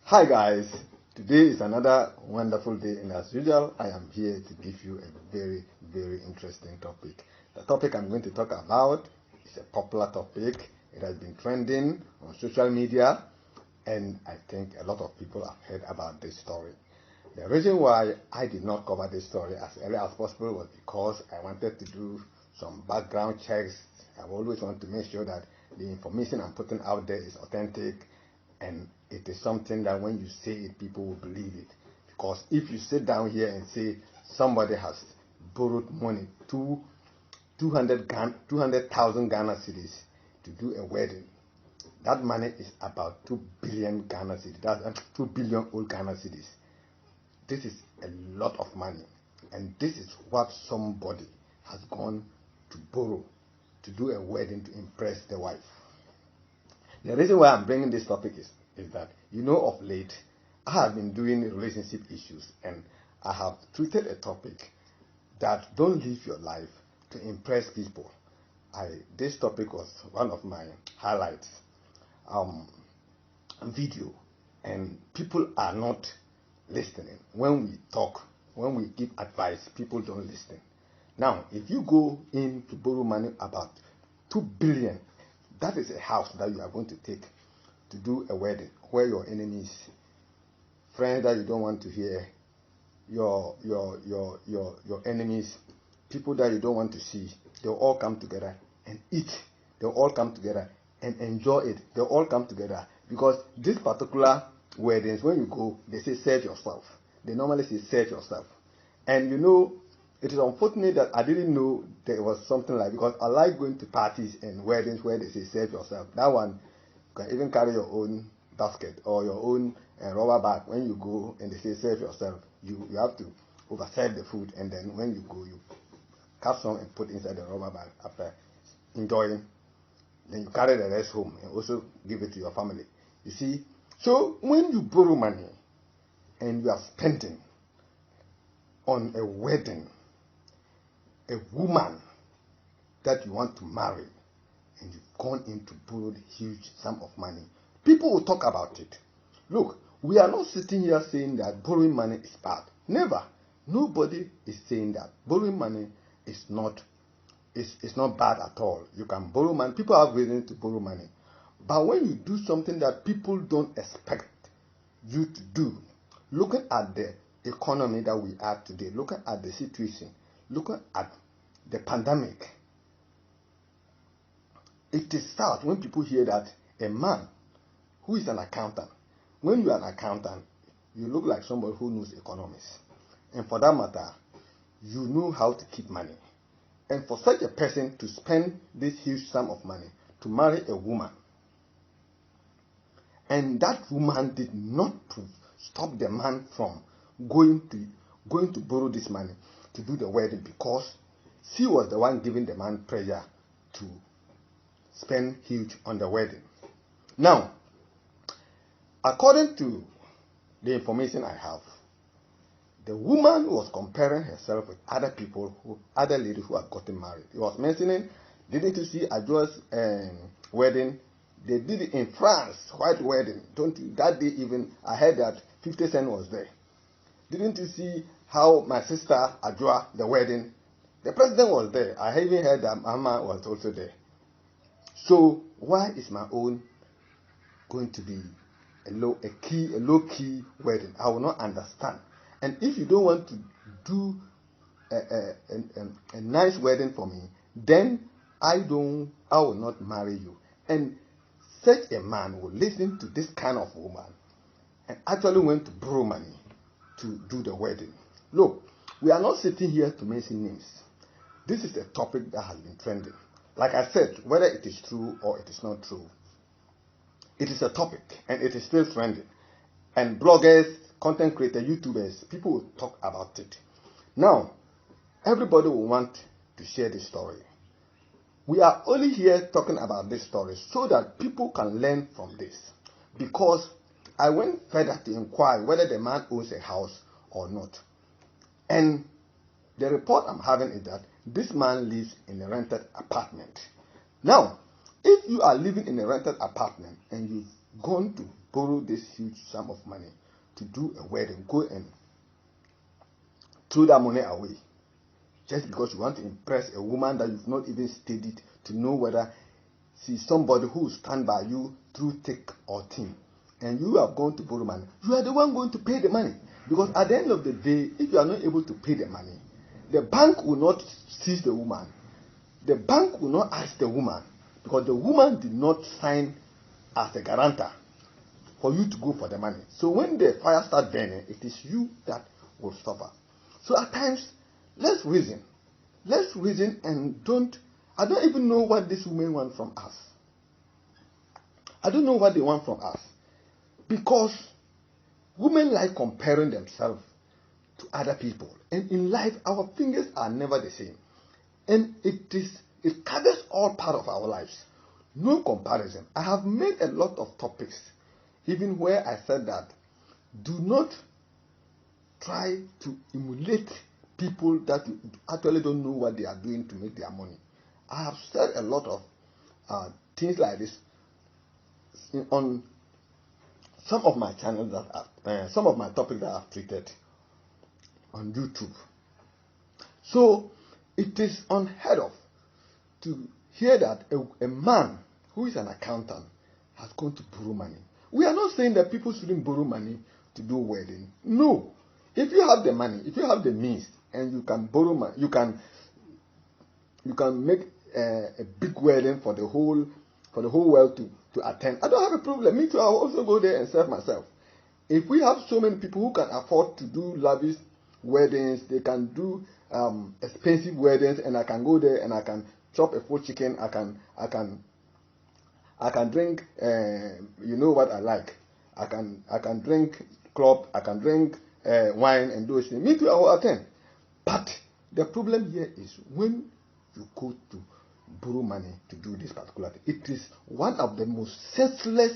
Hi guys, today is another wonderful day, and as usual I am here to give you a very interesting topic. The topic I'm going to talk about is a popular topic. It has been trending on social media, and I think a lot of people have heard about this story. The reason why I did not cover this story as early as possible was because I wanted to do some background checks. I always want to make sure that the information I'm putting out there is authentic, and it is something that when you say it, people will believe it. Because if you sit down here and say somebody has borrowed money, 200,000 Ghana cedis to do a wedding, that money is about 2 billion Ghana cedis. That's 2 billion old Ghana cedis. This is a lot of money, and this is what somebody has gone to borrow to do a wedding to impress the wife. The reason why I'm bringing this topic is that, of late, I have been doing relationship issues, and I have treated a topic that don't live your life to impress people. This topic was one of my highlights video, and people are not listening. When we talk, when we give advice, people don't listen. Now, if you go in to borrow money about 2 billion, that is a house that you are going to take to do a wedding where your enemies, friends that you don't want to hear, your enemies, people that you don't want to see, they'll all come together and eat. They'll all come together and enjoy it. They'll all come together, because this particular weddings, when you go, they say serve yourself. They normally say serve yourself. And it is unfortunate that I didn't know there was something like, because I like going to parties and weddings where they say serve yourself. That one, you can even carry your own basket or your own rubber bag. When you go and they say serve yourself, you have to overserve the food, and then when you go, you cut some and put inside the rubber bag after enjoying. Then you carry the rest home and also give it to your family. You see, so when you borrow money and you are spending on a wedding, a woman that you want to marry, and you've gone in to borrow a huge sum of money, people will talk about it. Look, we are not sitting here saying that borrowing money is bad. Never. Nobody is saying that. Borrowing money is not bad at all. You can borrow money. People have reason to borrow money. But when you do something that people don't expect you to do, looking at the economy that we are today, looking at the situation, looking at the pandemic, it is sad when people hear that a man who is an accountant, when you are an accountant, you look like somebody who knows economics. And for that matter, you know how to keep money. And for such a person to spend this huge sum of money to marry a woman, and that woman did not stop the man from going to borrow this money to do the wedding, because she was the one giving the man pressure to spend huge on the wedding. Now, according to the information I have, the woman was comparing herself with other people, other ladies who had gotten married. He was mentioning, didn't you see Adjoa's wedding? They did it in France, white wedding. That day even, I heard that 50 Cent was there. Didn't you see how my sister Adjoa, the wedding, the president was there. I even heard that Mama was also there. So why is my own going to be a low-key wedding? I will not understand. And if you don't want to do a nice wedding for me, then I will not marry you. And such a man will listen to this kind of woman and actually went to borrow money to do the wedding. Look, we are not sitting here to mention names. This is a topic that has been trending. Like I said, whether it is true or it is not true, it is a topic, and it is still trending. And bloggers, content creators, YouTubers, people will talk about it. Now, everybody will want to share this story. We are only here talking about this story so that people can learn from this. Because I went further to inquire whether the man owns a house or not. And the report I'm having is that this man lives in a rented apartment. Now, if you are living in a rented apartment and you've gone to borrow this huge sum of money to do a wedding, go and throw that money away just because you want to impress a woman that you've not even studied to know whether she's somebody who will stand by you through thick or thin, and you are going to borrow money. You are the one going to pay the money, because at the end of the day, if you are not able to pay the money, the bank will not seize the woman. The bank will not ask the woman, because the woman did not sign as a guarantor for you to go for the money. So when the fire starts burning, it is you that will suffer. So at times, let's reason. Let's reason and I don't even know what these women want from us. I don't know what they want from us. Because women like comparing themselves to other people. And in life, our fingers are never the same. And it covers all part of our lives. No comparison. I have made a lot of topics, even where I said that do not try to emulate people that actually don't know what they are doing to make their money. I have said a lot of things like this on some of my channels some of my topics that I've treated on YouTube. So it is unheard of to hear that a man who is an accountant has gone to borrow money. We are not saying that people shouldn't borrow money to do wedding. No. If you have the money, if you have the means, and you can borrow money, you can make a big wedding for the whole world to attend. I don't have a problem. Me too. I'll also go there and serve myself. If we have so many people who can afford to do lavish weddings, they can do expensive weddings, and I can go there and I can chop a full chicken. I can drink. You know what I like. I can drink club. I can drink wine and those things. Me too. I will attend. But the problem here is when you go to borrow money to do this particular thing. It is one of the most senseless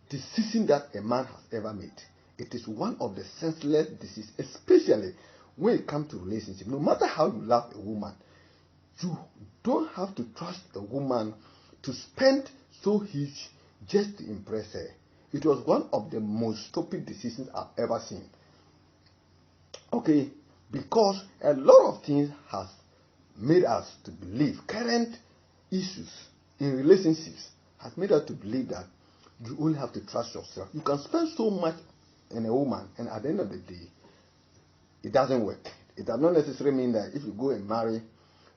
decisions that a man has ever made. It is one of the senseless decisions, especially when it comes to relationship. No matter how you love a woman, you don't have to trust a woman to spend so huge just to impress her. It was one of the most stupid decisions I've ever seen. Okay, because a lot of things has made us to believe, current issues in relationships has made us to believe that you only have to trust yourself. You can spend so much in a woman, and at the end of the day, it doesn't work. It does not necessarily mean that if you go and marry,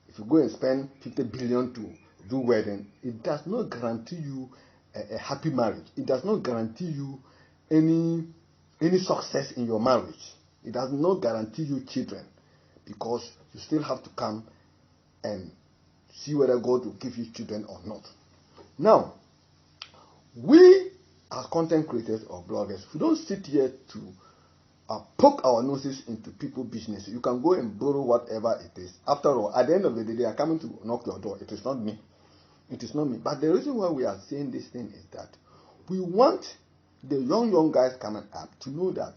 if you go and spend 50 billion to do wedding, it does not guarantee you a happy marriage. It does not guarantee you any success in your marriage. It does not guarantee you children, because you still have to come and see whether God will give you children or not. Now, we as content creators or bloggers, we don't sit here to poke our noses into people's business. You can go and borrow whatever it is. After all, at the end of the day, they are coming to knock your door. It is not me. It is not me. But the reason why we are saying this thing is that we want the young guys coming up to know that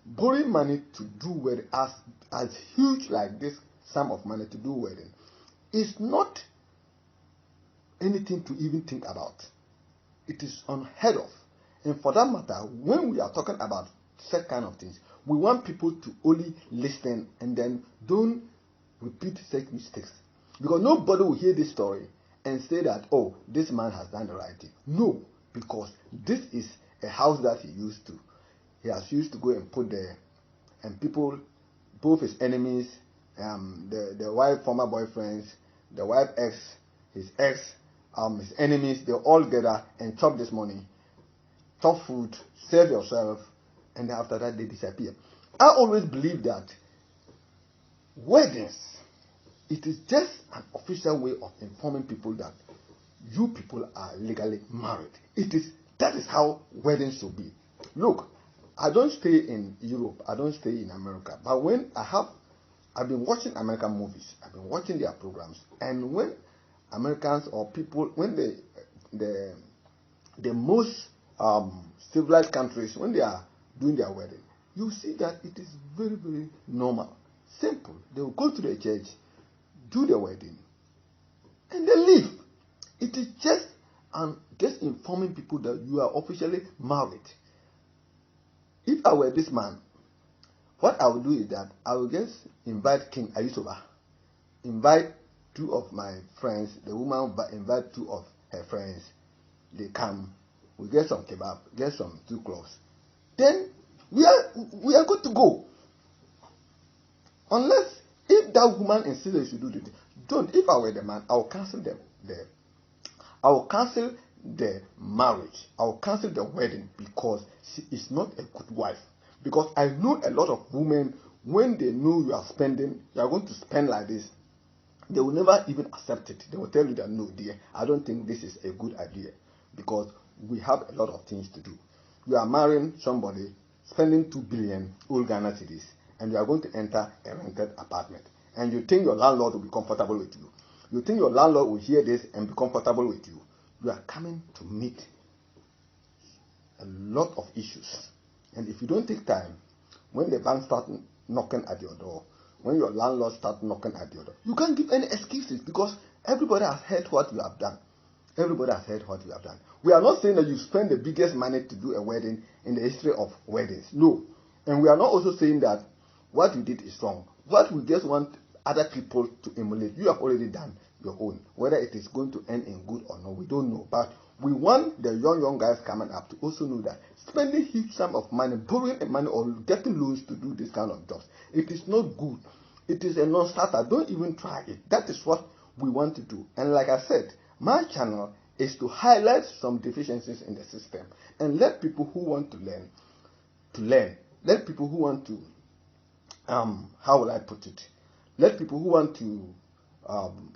borrowing money to do wedding, as huge like this sum of money to do wedding, is not anything to even think about. It is unheard of. And for that matter, when we are talking about such kind of things, we want people to only listen and then don't repeat such mistakes. Because nobody will hear this story and say that, oh, this man has done the right thing. No, because this is a house that he has used to go and put there, and people, both his enemies, the wife, former boyfriends, the wife ex, his enemies, they all gather and chop this money, chop food, save yourself, and after that they disappear. I always believe that weddings, it is just an official way of informing people that you people are legally married. That is how weddings should be. Look, I don't stay in Europe, I don't stay in America, but when I've been watching American movies, I've been watching their programs, and when Americans or people, when the most civilized countries, when they are doing their wedding, you see that it is very, very normal, simple. They will go to the church, do the wedding, and they leave. It is just and just informing people that you are officially married. If I were this man, what I would do is that I would just invite King Ayusoba, invite two of my friends, the woman will invite two of her friends. They come, we get some kebab, get some 2 cloves. Then we are good to go. Unless if that woman insists you should do this, don't. If I were the man, I will cancel I will cancel the marriage. I will cancel the wedding because she is not a good wife. Because I know a lot of women, when they know you are going to spend like this, they will never even accept it. They will tell you that no, dear, I don't think this is a good idea because we have a lot of things to do. You are marrying somebody, spending 2 billion old Ghana cedis, and you are going to enter a rented apartment. And you think your landlord will be comfortable with you. You think your landlord will hear this and be comfortable with you. You are coming to meet a lot of issues. And if you don't take time, when the bank starts knocking at your door, when your landlord starts knocking at your door, you can't give any excuses because everybody has heard what you have done. Everybody has heard what you have done. We are not saying that you spend the biggest money to do a wedding in the history of weddings. No. And we are not also saying that what you did is wrong. What we just want other people to emulate. You have already done your own. Whether it is going to end in good or not, we don't know. But we want the young guys coming up to also know that spending huge sum of money, borrowing money or getting loans to do this kind of jobs, it is not good. It is a non-starter. Don't even try it. That is what we want to do. And like I said, my channel is to highlight some deficiencies in the system and let people who want to learn. Let people who want to, how will I put it? Let people who want to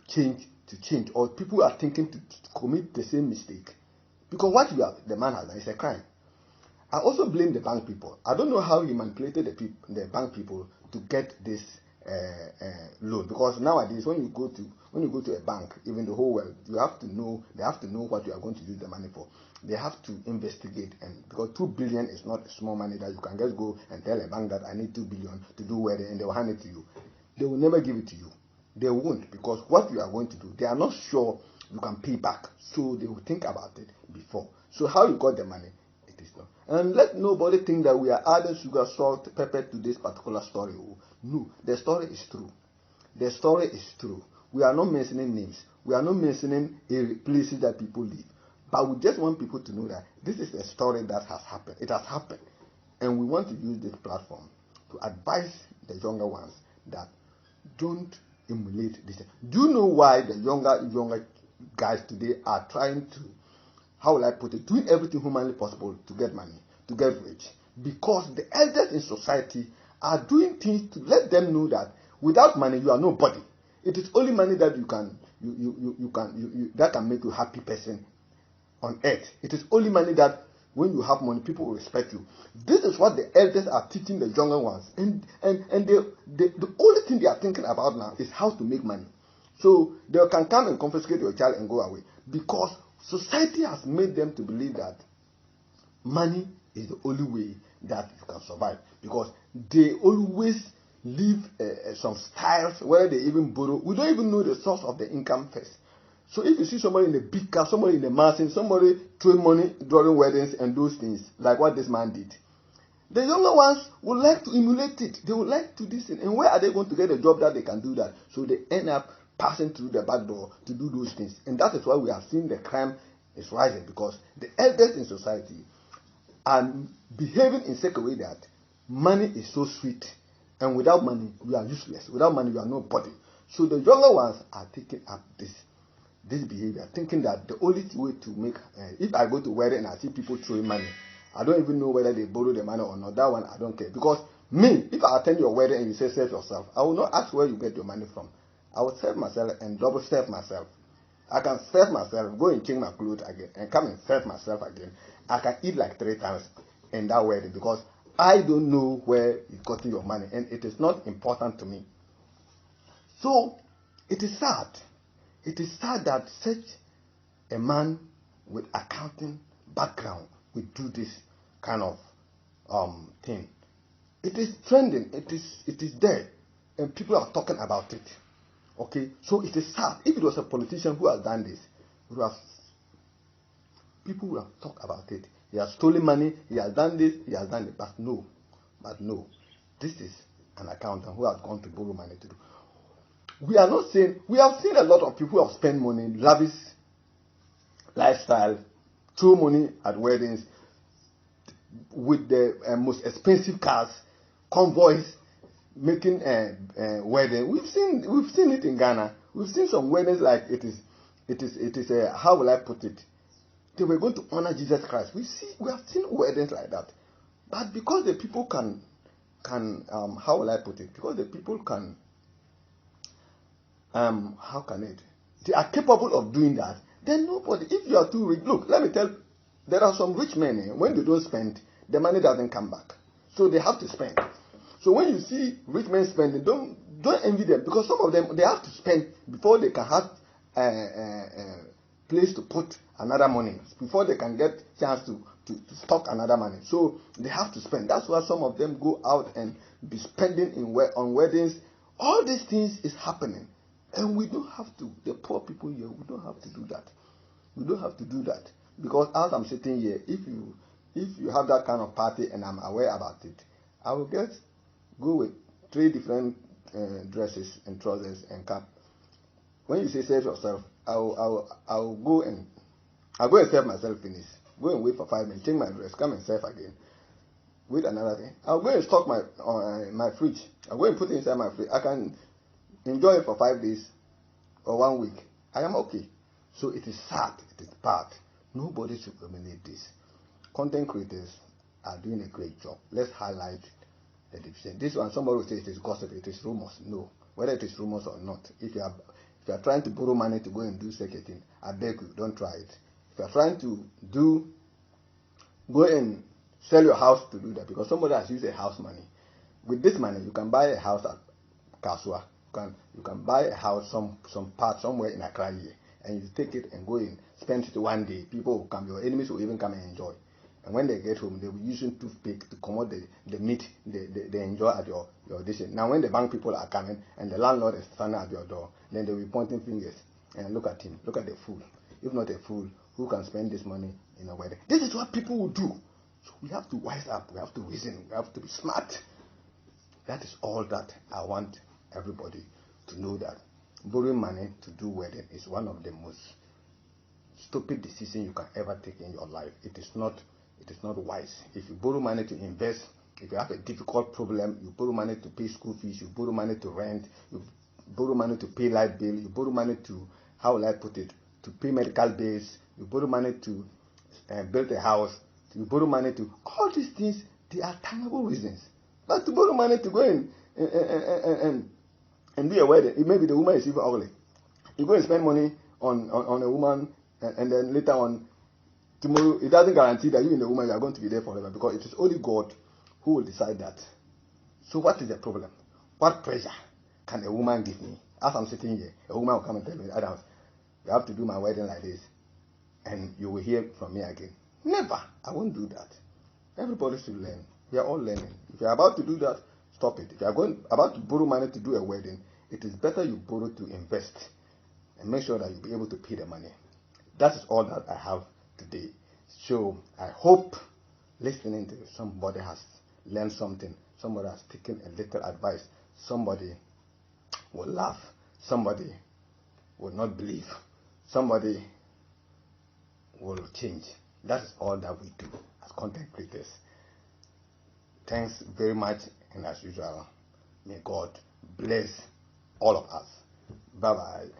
change, or people who are thinking to commit the same mistake. Because what the man has done is a crime. I also blame the bank people. I don't know how he manipulated the bank people to get this loan. Because nowadays, when you go to a bank, even the whole world, they have to know what you are going to use the money for. They have to investigate, and because 2 billion is not a small money that you can just go and tell a bank that I need 2 billion to do wedding, and they will hand it to you. They will never give it to you. They won't, because what you are going to do, they are not sure you can pay back. So they will think about it before. So how you got the money, it is not. And let nobody think that we are adding sugar, salt, pepper to this particular story. No, the story is true. The story is true. We are not mentioning names. We are not mentioning places that people live. But we just want people to know that this is a story that has happened. It has happened. And we want to use this platform to advise the younger ones that don't emulate this. Do you know why the younger guys today are trying to, how will I put it, doing everything humanly possible to get money, to get rich? Because the elders in society are doing things to let them know that without money you are nobody. It is only money that that can make you a happy person on earth. It is only money that when you have money, people will respect you. This is what the elders are teaching the younger ones. And the only thing they are thinking about now is how to make money. So they can come and confiscate your child and go away. Because society has made them to believe that money is the only way that you can survive. Because they always live some styles, whether they even borrow. We don't even know the source of the income first. So if you see somebody in a big car, somebody in a mansion, somebody throwing money during weddings and those things, like what this man did, the younger ones would like to emulate it. They would like to do this. And where are they going to get a job that they can do that? So they end up passing through the back door to do those things. And that is why we are seeing the crime is rising, because the elders in society are behaving in such a way that money is so sweet. And without money, you are useless. Without money, you are nobody. So the younger ones are taking up this behavior, thinking that the only way to make, if I go to wedding and I see people throwing money, I don't even know whether they borrow the money or not. That one I don't care. Because me, if I attend your wedding and you say serve yourself, I will not ask where you get your money from. I will serve myself and double serve myself. I can serve myself, go and change my clothes again, and come and serve myself again. I can eat like 3 times in that wedding, because I don't know where you got your money, and it is not important to me. So it is sad. It is sad that such a man with accounting background will do this kind of thing. It is trending. It is there, and people are talking about it. Okay, so it is sad. If it was a politician who has done this, people will have talked about it. He has stolen money, he has done this, he has done it. But no, this is an accountant who has gone to borrow money to do. We are not saying, we have seen a lot of people who have spent money, lavish lifestyle, throw money at weddings with the most expensive cars, convoys, making a wedding. We've seen it in Ghana. We've seen some weddings like it is how will I put it? They were going to honor Jesus Christ. We have seen weddings like that. But because the people can how will I put it? Because the people can they are capable of doing that. Then nobody, if you are too rich, look, let me tell, there are some rich men, when they don't spend, the money doesn't come back. So they have to spend. So when you see rich men spending, don't envy them, because some of them, they have to spend before they can have a place to put another money, before they can get chance to stock another money. So they have to spend. That's why some of them go out and be spending on weddings. All these things is happening. And we don't have to, the poor people here, we don't have to do that. We don't have to do that. Because as I'm sitting here, if you have that kind of party and I'm aware about it, I will go with 3 different dresses and trousers and cap. When you say save yourself, I'll go and save myself finish. Go and wait for 5 minutes, change my dress, come and save again. Wait another thing. I'll go and stock my fridge. I'll go and put it inside my fridge. I can enjoy it for 5 days or 1 week. I am okay. So it is sad, it is bad. Nobody should dominate this. Content creators are doing a great job. Let's highlight the deficiency. This one, somebody will say it is gossip, it is rumors. No, whether it is rumors or not. If you are trying to borrow money to go and do such a thing, I beg you, don't try it. If you are trying to go and sell your house to do that, because somebody has used a house money. With this money, you can buy a house at Kasua. You can buy a house, some part somewhere in Accra here, and you take it and go in, spend it 1 day. People will come, your enemies will even come and enjoy. And when they get home, they will be using toothpick to come out the meat they enjoy at your dish. Now when the bank people are coming and the landlord is standing at your door, then they will be pointing fingers and look at him, look at the fool. If not a fool, who can spend this money in a wedding? This is what people will do. So we have to wise up, we have to reason, we have to be smart. That is all that I want everybody to know, that borrowing money to do wedding is one of the most stupid decisions you can ever take in your life. It is not wise. If you borrow money to invest, if you have a difficult problem, you borrow money to pay school fees, you borrow money to rent, you borrow money to pay light bill, you borrow money to, how will I put it, to pay medical bills, you borrow money to build a house, you borrow money to, all these things, they are tangible reasons. But to borrow money to go in and do a wedding, maybe the woman is even ugly. You go and spend money on a woman, and then later on, tomorrow, it doesn't guarantee that you and the woman are going to be there forever, because it is only God who will decide that. So what is the problem? What pressure can a woman give me? As I'm sitting here, a woman will come and tell me, Adams, you have to do my wedding like this, and you will hear from me again. Never. I won't do that. Everybody should learn. We are all learning. If you are about to do that, stop it. If you are about to borrow money to do a wedding, it is better you borrow to invest and make sure that you'll be able to pay the money. That is all that I have today. So I hope listening to somebody has learned something. Somebody has taken a little advice. Somebody will laugh. Somebody will not believe. Somebody will change. That is all that we do as content creators. Thanks very much, and as usual, may God bless all of us. Bye-bye.